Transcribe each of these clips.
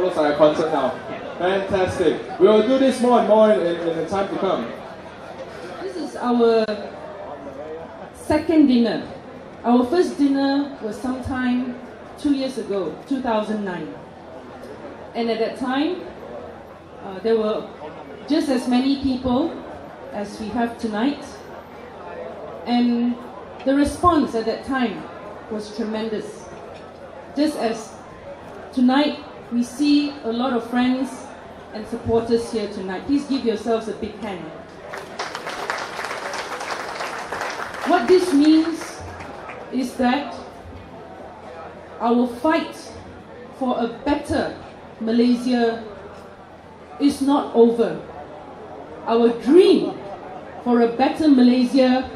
looks like a concert now. Fantastic. We will do this more and more in the time to come. This is our second dinner. Our first dinner was sometime 2 years ago, 2009. And at that time, there were just as many people as we have tonight. And the response at that time was tremendous. Just as tonight, we see a lot of friends and supporters here tonight. Please give yourselves a big hand. What this means is that our fight for a better Malaysia is not over. Our dream for a better Malaysia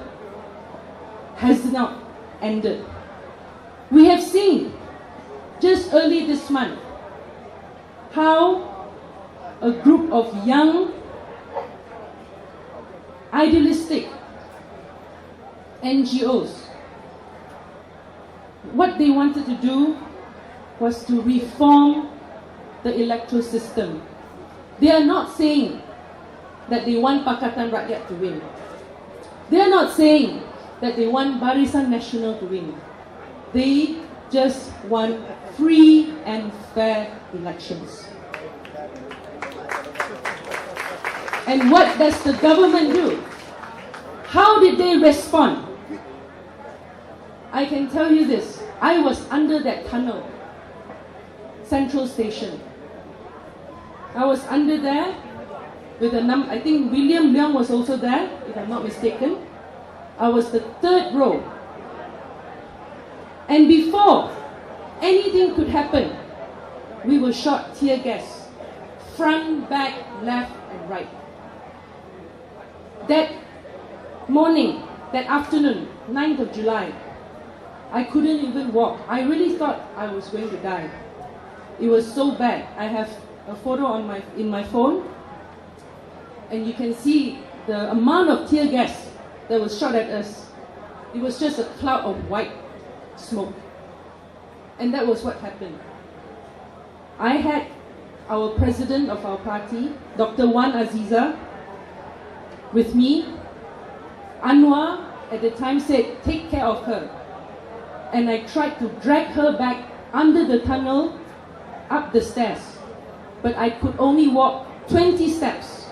has not ended. We have seen just early this month how a group of young, idealistic NGOs, what they wanted to do was to reform the electoral system. They are not saying that they want Pakatan Rakyat to win. They are not saying that they want Barisan Nasional to win. They just want free and fair elections. And what does the government do? How did they respond? I can tell you this. I was under that tunnel, Central Station. I was under there with I think William Leong was also there, if I'm not mistaken. I was the third row. And before anything could happen, we were shot tear gas, front, back, left, and right. That morning, that afternoon, 9th of July, I couldn't even walk. I really thought I was going to die. It was so bad. I have a photo in my phone, and you can see the amount of tear gas that was shot at us. It was just a cloud of white smoke. And that was what happened. I had our president of our party, Dr. Wan Aziza, with me. Anwar at the time said, take care of her. And I tried to drag her back under the tunnel, up the stairs. But I could only walk 20 steps.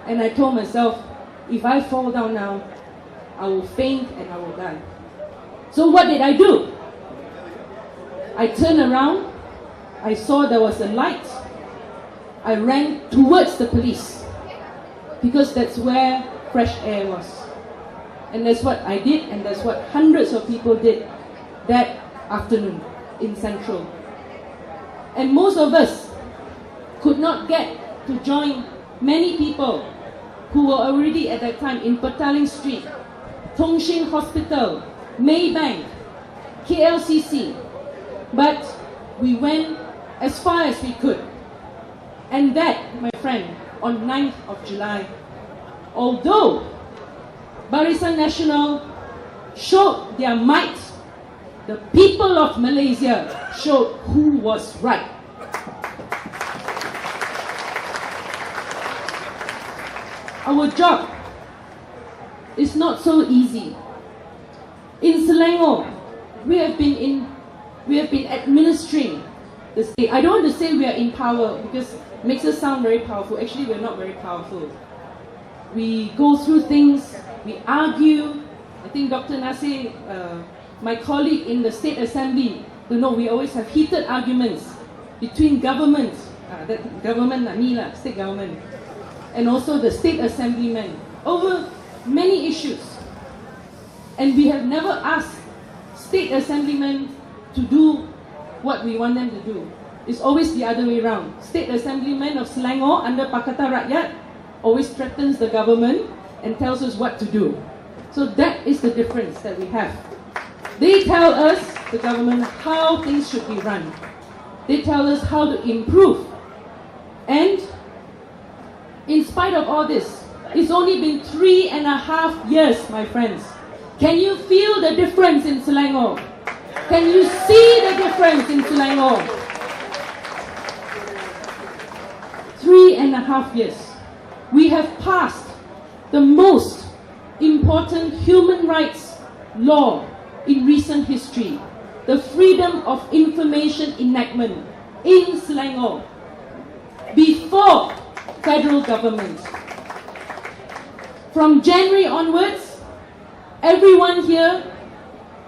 And I told myself, if I fall down now, I will faint and I will die. So what did I do? I turned around, I saw there was a light. I ran towards the police because that's where fresh air was. And that's what I did, and that's what hundreds of people did that afternoon in Central. And most of us could not get to join many people who were already at that time in Petaling Street, Tung Shing Hospital, Maybank, KLCC. But we went as far as we could. And that, my friend, on 9th of July, although Barisan Nasional showed their might, the people of Malaysia showed who was right. Our job is not so easy. In Selangor, we have been administering the state. I don't want to say we are in power because it makes us sound very powerful. Actually, we're not very powerful. We go through things, we argue. I think Dr. Nasir, my colleague in the State Assembly, we always have heated arguments between governments, state government, and also the State Assemblymen over many issues. And we have never asked State Assemblymen to do what we want them to do. It's always the other way around. State Assemblymen of Selangor under Pakatan Rakyat always threatens the government and tells us what to do. So that is the difference that we have. They tell us, the government, how things should be run. They tell us how to improve. And in spite of all this, it's only been 3.5 years, my friends. Can you feel the difference in Selangor? Can you see the difference in Selangor? 3.5 years, we have passed the most important human rights law in recent history, the Freedom of Information Enactment in Selangor, before federal government. From January onwards, everyone here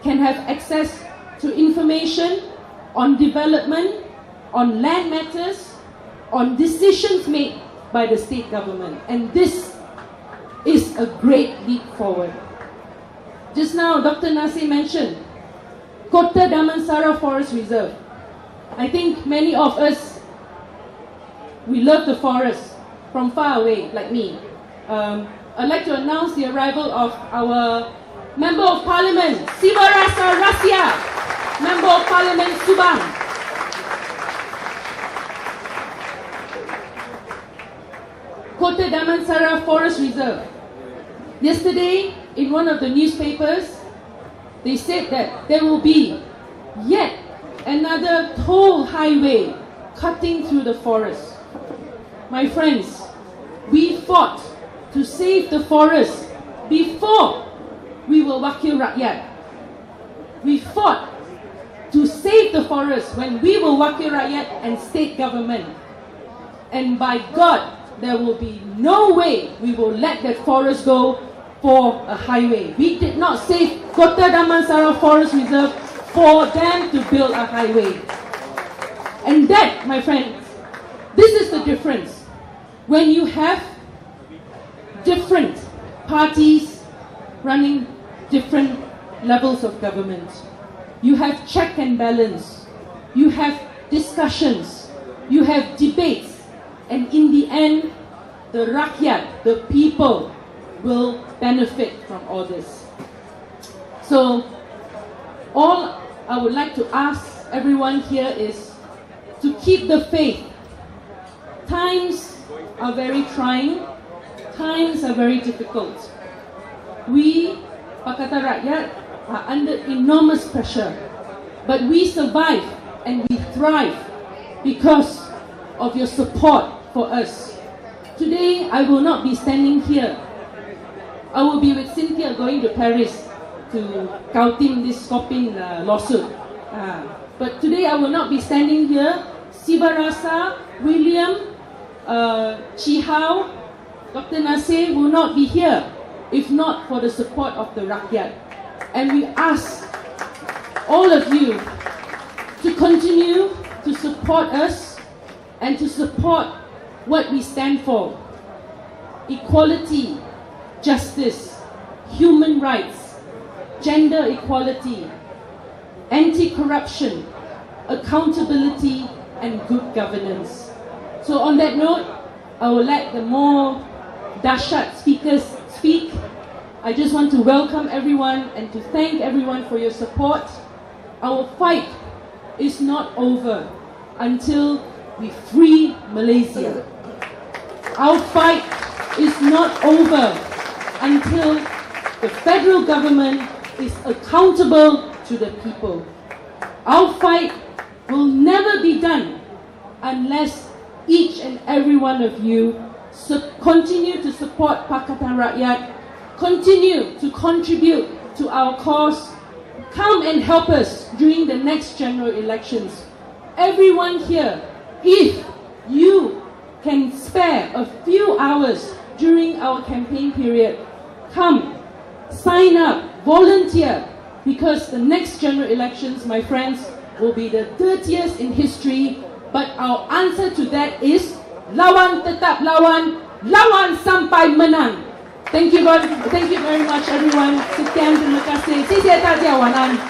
can have access to information on development, on land matters, on decisions made by the state government. And this is a great leap forward. Just now, Dr. Nasir mentioned Kota Damansara Forest Reserve. I think many of us, we love the forest from far away, like me. I'd like to announce the arrival of our Member of Parliament, Sivarasa Rasia, Member of Parliament Subang. Kota Damansara Forest Reserve. Yesterday, in one of the newspapers, they said that there will be yet another toll highway cutting through the forest. My friends, we fought to save the forest before we were Wakil Rakyat. We fought to save the forest when we were Wakil Rakyat and state government. And by God, there will be no way we will let that forest go for a highway. We did not save Kota Damansara Forest Reserve for them to build a highway. And that, my friends, this is the difference. When you have different parties running different levels of government, you have check and balance, you have discussions, you have debates, and in the end, the rakyat, the people, will benefit from all this. So, all I would like to ask everyone here is to keep the faith. Times are very trying, times are very difficult. We, Pakatan Rakyat, are under enormous pressure, but we survive and we thrive because of your support for us. Today, I will not be standing here. I will be with Cynthia going to Paris to counting this Scopin lawsuit. But today, I will not be standing here. Sivarasa, William, Chihao, Dr. Nasir will not be here if not for the support of the Rakyat. And we ask all of you to continue to support us and to support what we stand for. Equality, justice, human rights, gender equality, anti-corruption, accountability, and good governance. So on that note, I will let the more dashat speakers speak. I just want to welcome everyone and to thank everyone for your support. Our fight is not over until we free Malaysia. Our fight is not over until the federal government is accountable to the people. Our fight will never be done unless each and every one of you continue to support Pakatan Rakyat, continue to contribute to our cause, come and help us during the next general elections. Everyone here, if you can spare a few hours during our campaign period, come, sign up, volunteer, because the next general elections, my friends, will be the dirtiest in history. But our answer to that is lawan tetap lawan, lawan sampai menang. Thank you very much, everyone. Sekian, terima kasih. 谢谢大家，晚安。